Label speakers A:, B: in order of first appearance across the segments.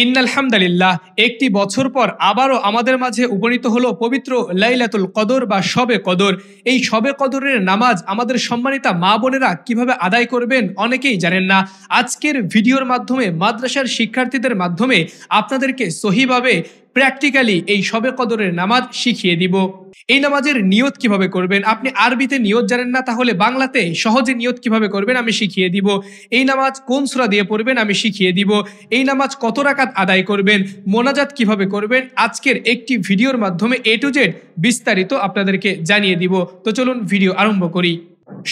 A: ইন্নাল হামদুলিল্লাহ, একটি বছর পর আবারও আমাদের মাঝে উপনীত হলো পবিত্র লাইলাতুল কদর বা শবে কদর। এই শবে কদরের নামাজ আমাদের সম্মানিতা মা বোনেরা কিভাবে আদায় করবেন অনেকেই জানেন না। আজকের ভিডিওর মাধ্যমে মাদ্রাসার শিক্ষার্থীদের মাধ্যমে আপনাদেরকে সহিভাবে প্র্যাকটিক্যালি এই শবে কদরের নামাজ শিখিয়ে দিব। এই নামাজের নিয়ত কিভাবে করবেন, আপনি আরবিতে নিয়ত জানেন না, তাহলে বাংলাতে সহজে নিয়ত কিভাবে করবেন আমি শিখিয়ে দিব। এই নামাজ কোন সূরা দিয়ে পড়বেন আমি শিখিয়ে দিব। এই নামাজ কত রাকাত আদায় করবেন, মোনাজাত কিভাবে করবেন, আজকের একটি ভিডিওর মাধ্যমে এ টু জেড বিস্তারিত আপনাদেরকে জানিয়ে দিব। তো চলুন ভিডিও আরম্ভ করি।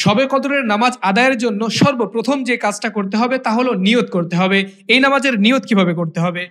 A: শবে কদরের নামাজ আদায়ের জন্য সর্বপ্রথম যে কাজটা করতে হবে তা হলো নিয়ত করতে হবে। এই নামাজের নিয়ত কিভাবে করতে হবে?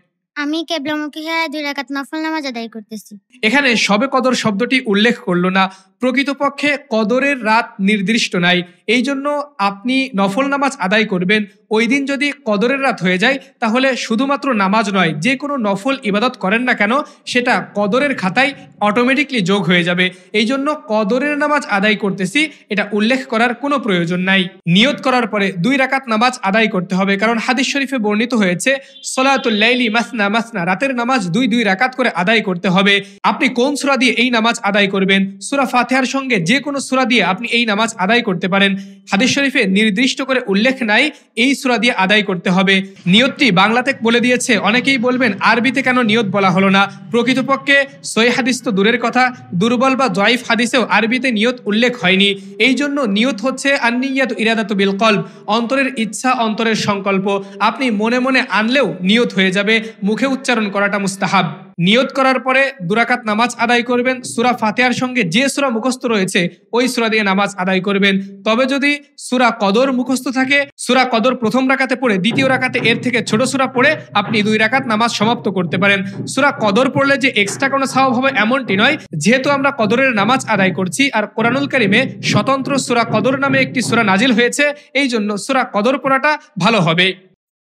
B: আমি কিবলামুখী হয়ে 2 রাকাত নফল নামাজ আদায় করতেছি।
A: এখানে শবে কদর শব্দটি উল্লেখ করলো না। প্রকৃতপক্ষে কদরের রাত নির্দিষ্ট নাই, এই জন্য আপনি নফল নামাজ আদায় করবেন। ওই দিন যদি কদরের রাত হয়ে যায় তাহলে শুধুমাত্র নামাজ নয়, যে কোনো নফল ইবাদত করেন না কেন সেটা কদরের খাতায় অটোমেটিকলি যোগ হয়ে যাবে। এই জন্য কদরের নামাজ আদায় করতেছি এটা উল্লেখ করার কোনো প্রয়োজন নাই। নিয়ত করার পরে 2 রাকাত নামাজ আদায় করতে হবে, কারণ হাদিস শরীফে বর্ণিত হয়েছে সলাতুল লাইলি মাসনা মাসনা, রাতের নামাজ 2 রাকাত করে আদায় করতে হবে। আপনি কোন সূরা দিয়ে এই নামাজ আদায় করবেন? সূরা ফাতিহার সঙ্গে যে কোনো সূরা দিয়ে আপনি এই নামাজ আদায় করতে পারেন। হাদিস শরীফে নির্দিষ্ট করে উল্লেখ নাই এই সূরা দিয়ে আদায় করতে হবে। নিয়তটি বাংলাতে বলে দিয়েছে, অনেকেই বলবেন আরবিতে কেন নিয়ত বলা হলো না? প্রকৃতপক্ষে সহিহ হাদিস তো দূরের কথা, দুর্বল বা জয়ীফ হাদিসেও আরবিতে নিয়ত উল্লেখ হয়নি। এই জন্য নিয়ত হচ্ছে আন্নিয়াতু ইরাদাতু বিল কলব, অন্তরের ইচ্ছা, অন্তরের সংকল্প। আপনি মনে মনে আনলেও নিয়ত হয়ে যাবে, মুখে উচ্চারণ করাটা মুস্তাহাব। নিয়ত করার পরে 2 রাকাত নামাজ আদায় করবেন। সূরা ফাতিহার সঙ্গে যে সূরা মুখস্থ রয়েছে ওই সূরা দিয়ে নামাজ আদায় করবেন। তবে যদি সূরা কদর মুখস্থ থাকে, সূরা কদর প্রথম রাকাতে পড়ে দ্বিতীয় রাকাতে এর থেকে ছোট সূরা পড়ে আপনি 2 রাকাত নামাজ সমাপ্ত করতে পারেন। সূরা কদর পড়লে যে এক্সট্রা কোনো সওয়াব হবে এমনটি নয়, যেহেতু আমরা কদরের নামাজ আদায় করছি আর কোরআনুল কারীমে স্বতন্ত্র সূরা কদর নামে একটি সূরা নাজিল হয়েছে, এই জন্য সূরা কদর পড়াটা ভালো হবে।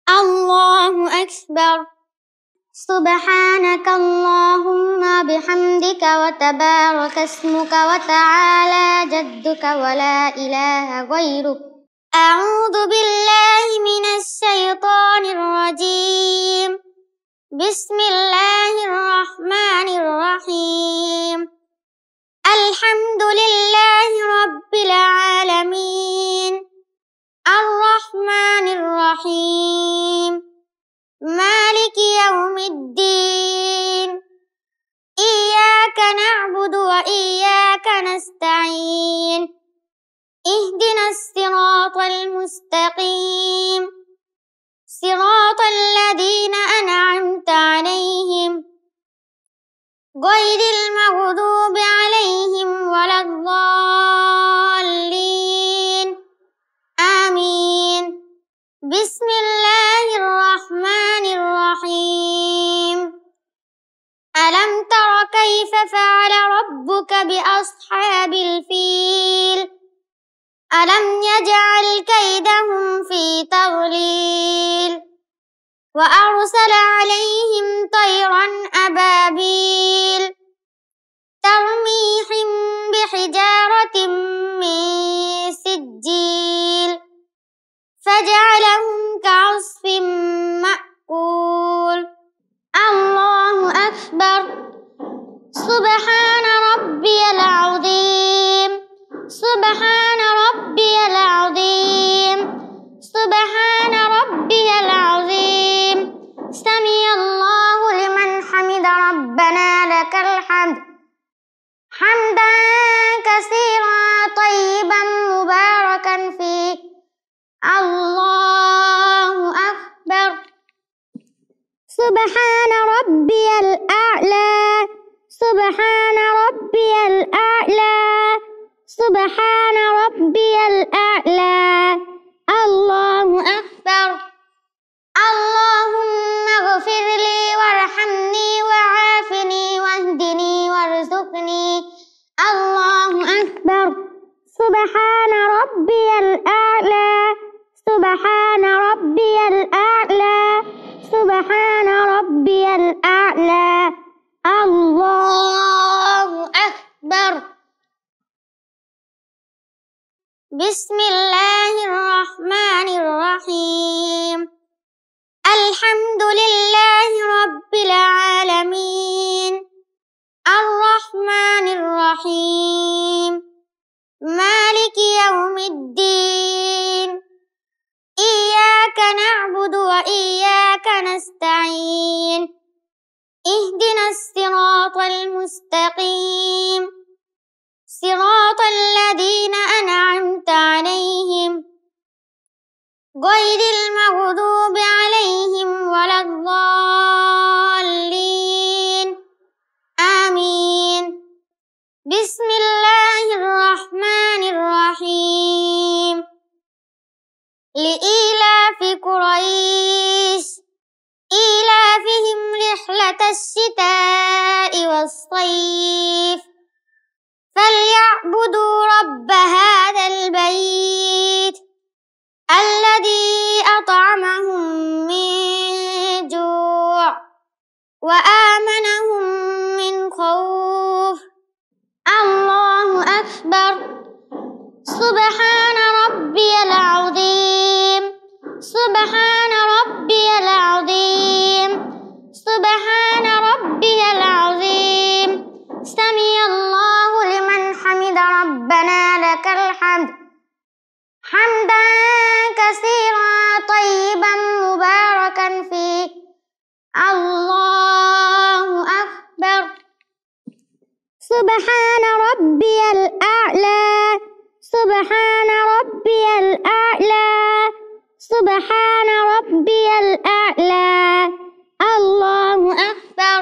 B: আল্লাহু আকবার। সুবহানাকা আল্লাহুম্মা বিহামদিকা ওয়া তাবারাকা ইসমুকা ওয়া তাআলা জাদ্দুকা ওয়া লা ইলাহা গায়রুক। আউযু বিল্লাহি মিনাশ শাইতানির রাজীম। বিসমিল্লাহির রাহমানির রাহিম। আলহামদুলিল্লাহি রাব্বিল আলামিন। আর রহমানির রহিম। مالك يوم الدين. إياك نعبد وإياك نستعين. اهدنا الصراط المستقيم. صراط الذين أنعمت عليهم غير المغضوب عليهم ولا الضالين. آمين. بسم الله الرحمن الرحيم. ألم تر كيف فعل ربك بأصحاب الفيل؟ ألم يجعل كيدهم في تضليل وأرسل عليهم طيرا أبابيل ترميهم بحجارة من سجيل فجعلهم كعصف مأكول. الله أكبر. سبحان ربي العظيم. سبحان ربي العظيم. سبحان ربي العظيم. سمع الله لمن حمد ربنا لك الحمد حمدا كثيرا طيبا مباركا فيه. الله أكبر. سبحان ربي الأعلى. سبحان ربي الأعلى. سبحان ربي الأعلى. الله أكبر. اللهم اغفر لي وارحمني وعافني واهدني وارزقني. الله أكبر. سبحان ربي الأعلى. سبحان ربي الأعلى. سبحان ربي الأعلى. الله أكبر. بسم الله الرحمن الرحيم. الحمد لله الصراط المستقيم صراط الذين أنعمت عليهم غير المغضوب عليهم ولا الضالين آمين بسم الله الرحمن الرحيم لإيلاف قريش إيلافهم رحلة الشتاء والصيف فليعبدوا رب هذا البيت الذي أطعمهم من جوع وآمنهم من خوف الله أكبر سبحان ربي العظيم سبحان ربي العظيم سبحان ربي العظيم سمع الله لمن حمد ربنا لك الحمد حمدا كثيرا طيبا مباركا فيه الله أكبر سبحان ربي الأعلى سبحان ربي الأعلى سبحان ربي الأعلى الله أكبر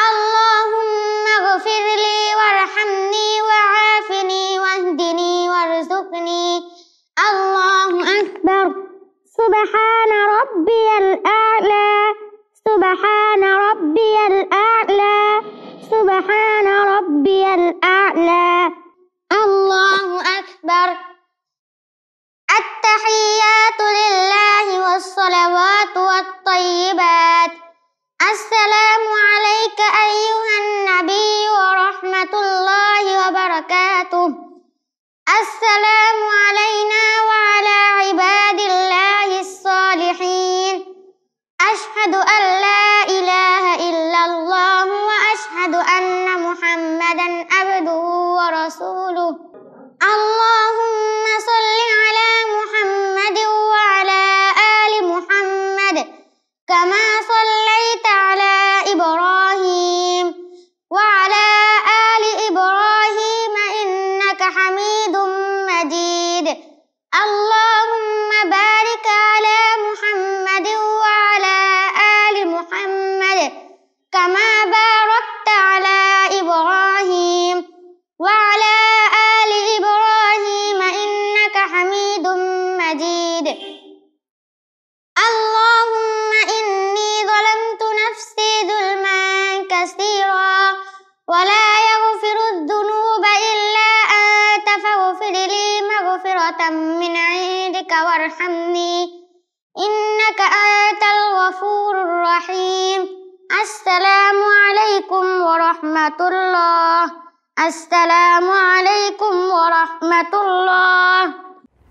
B: اللهم اغفر لي وارحمني وعافني واهدني وارزقني الله أكبر سبحان ربي الأعلى سبحان ربي الأعلى سبحان ربي الأعلى الله أكبر التحيات لله والصلوات والطيبات السلام عليك أيها النبي ورحمة الله وبركاته السلام علينا وعلى عباد الله الصالحين أشهد أن لا إله إلا الله وأشهد أن محمدا عبده ورسوله اللهم صل على محمد وعلى آل محمد كما صليت على إبراهيم وعلى آل إبراهيم إنك حميد مجيد اللهم بارك على محمد وعلى آل محمد كما باركت على إبراهيم وعلى آل إبراهيم إنك حميد مجيد اللهم إني ظلمت نفسي ظلما كثيرا ولا يغفر الذنوب إلا أنت فاغفر لي مغفرة من عندك وارحمني إنك أنت الغفور الرحيم السلام عليكم ورحمة الله السلام عليكم ورحمة الله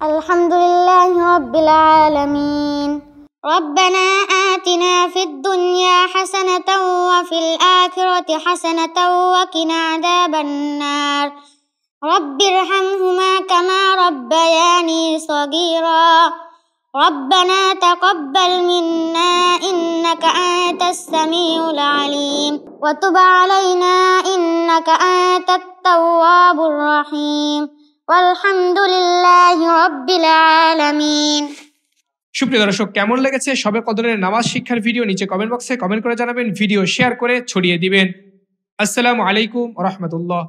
B: الحمد لله رب العالمين ربنا آتنا في الدنيا حسنة وفي الآخرة حسنة وقنا عذاب النار رب ارحمهما كما ربياني صغيرا ربنا تقبل منا إنك أنت السميع العليم وتب علينا إنك أنت التواب الرحيم والحمد لله رب العالمين
A: সুপ্রিয় দর্শক, কেমন লেগেছে শবে কদরের নামাজ শিক্ষার ভিডিও? নিচে কমেন্ট বক্সে কমেন্ট করে জানাবেন, ভিডিও শেয়ার করে ছড়িয়ে দিবেন। আসসালামু আলাইকুম ওয়া রাহমাতুল্লাহ।